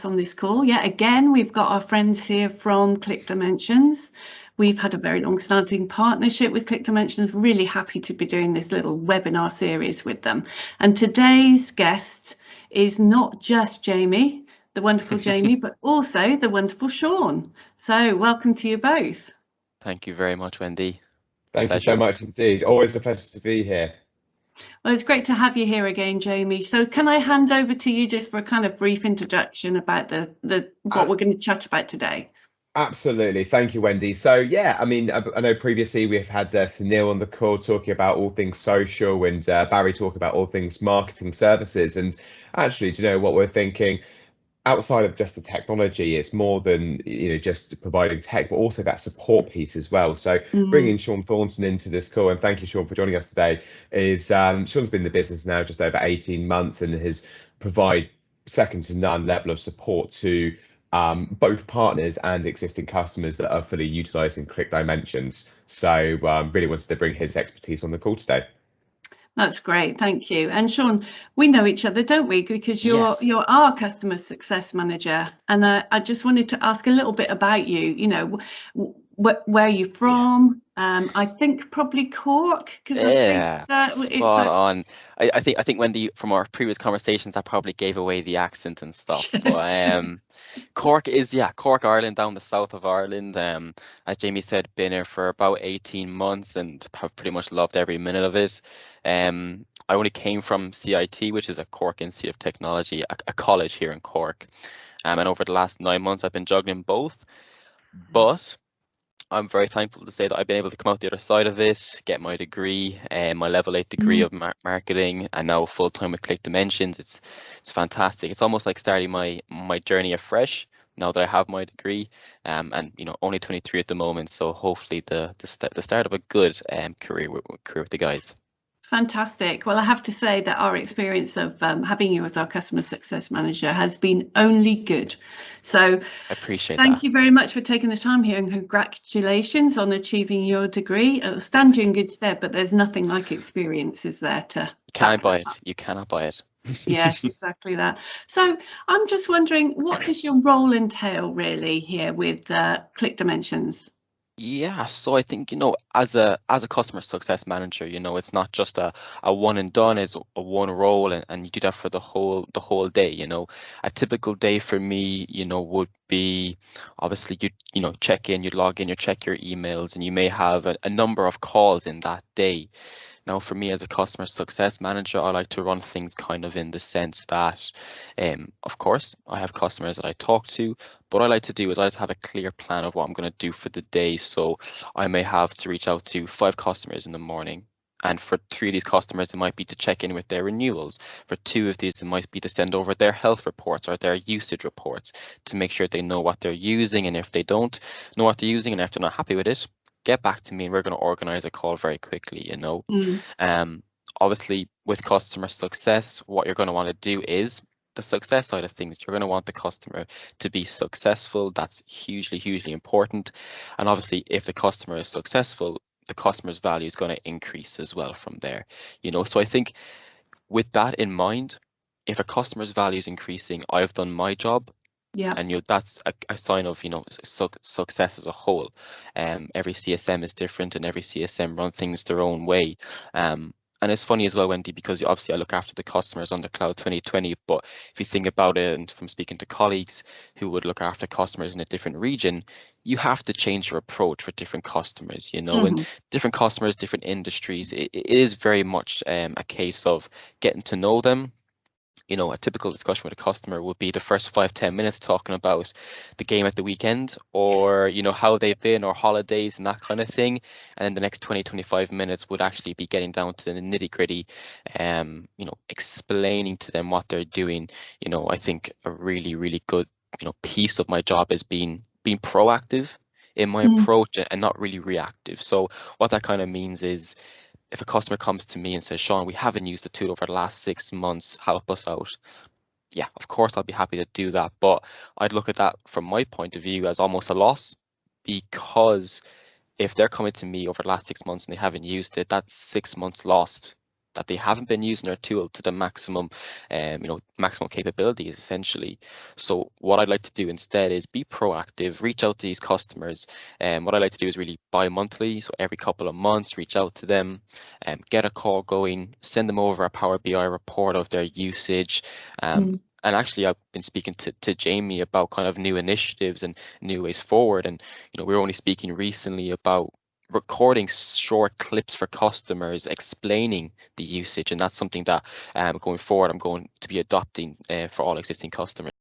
on this call. Yet again, we've got our friends here from ClickDimensions. We've had a very long-standing partnership with ClickDimensions. Really happy to be doing this little webinar series with them. And today's guest is not just Jamie, the wonderful Jamie, but also the wonderful Sean. So welcome to you both. Thank you very much, Wendy. Thank you so much indeed. Always a pleasure to be here. Well, it's great to have you here again, Jamie. So can I hand over to you just for a kind of brief introduction about what we're going to chat about today? Absolutely. Thank you, Wendy. So yeah, I mean, I know previously we've had Sunil on the call talking about all things social and Barry talking about all things marketing services. And actually, do you know what we're thinking? Outside of just the technology, it's more than just providing tech, but also that support piece as well. So bringing Sean Thornton into this call, and thank you, Sean, for joining us today. Is Sean's been in the business now just over 18 months and has provided second to none level of support to both partners and existing customers that are fully utilizing ClickDimensions. So really wanted to bring his expertise on the call today. That's great, thank you. And Sean, we know each other, don't we? Because you're our customer success manager, and I just wanted to ask a little bit about you. You know, where you're from. I think probably Cork. Spot on. I think Wendy, from our previous conversations, I probably gave away the accent and stuff. Yes. But Cork is Cork, Ireland, down the south of Ireland. As Jamie said, been here for about 18 months and have pretty much loved every minute of it. I only came from CIT, which is a Cork Institute of Technology, a college here in Cork. And over the last 9 months, I've been juggling both. But I'm very thankful to say that I've been able to come out the other side of it, get my degree, my level 8 degree of marketing, and now full time with ClickDimensions. It's fantastic. It's almost like starting my journey afresh now that I have my degree, and only 23 at the moment. So hopefully the start of a good career with the guys. Fantastic. Well, I have to say that our experience of having you as our customer success manager has been only good. So I appreciate thank you very much for taking the time here, and congratulations on achieving your degree. It'll stand you in good stead, but there's nothing like experience, is there? You cannot buy it. You cannot buy it. Yes, exactly that. So I'm just wondering, what does your role entail really here with ClickDimensions? Yeah, so I think, as a customer success manager, it's not just a one and done, it's a one role, and you do that for the whole day. A typical day for me, would be obviously you check in, you log in, you check your emails, and you may have a number of calls in that day. Now, for me as a customer success manager, I like to run things kind of in the sense that, of course, I have customers that I talk to, but what I like to do is I like to have a clear plan of what I'm going to do for the day. So I may have to reach out to 5 customers in the morning. And for 3 of these customers, it might be to check in with their renewals. For 2 of these, it might be to send over their health reports or their usage reports to make sure they know what they're using. And if they don't know what they're using and if they're not happy with it, get back to me and we're going to organize a call very quickly. Obviously with customer success, what you're going to want to do is the success side of things. You're going to want the customer to be successful. That's hugely important. And obviously if the customer is successful, the customer's value is going to increase as well from there. So I think with that in mind, if a customer's value is increasing, I've done my job. Yeah. And that's a sign of success as a whole. Every CSM is different, and every CSM run things their own way. And it's funny as well, Wendy, because obviously I look after the customers under Cloud 2020. But if you think about it, and from speaking to colleagues who would look after customers in a different region, you have to change your approach for different customers. And different customers, different industries. It is very much a case of getting to know them. A typical discussion with a customer would be the first 5-10 minutes talking about the game at the weekend, or how they've been, or holidays and that kind of thing, and then the next 20-25 minutes would actually be getting down to the nitty-gritty, explaining to them what they're doing. I think a really good piece of my job is being proactive in my approach and not really reactive. So what that kind of means is, if a customer comes to me and says, Sean, we haven't used the tool over the last 6 months, help us out. Yeah, of course, I'll be happy to do that. But I'd look at that from my point of view as almost a loss, because if they're coming to me over the last 6 months and they haven't used it, that's 6 months lost that they haven't been using their tool to the maximum, maximum capabilities essentially. So what I'd like to do instead is be proactive, reach out to these customers. And what I like to do is really bi-monthly, so every couple of months, reach out to them, and get a call going, send them over a Power BI report of their usage. And actually, I've been speaking to Jamie about kind of new initiatives and new ways forward. And we were only speaking recently about recording short clips for customers explaining the usage, and that's something that going forward I'm going to be adopting for all existing customers.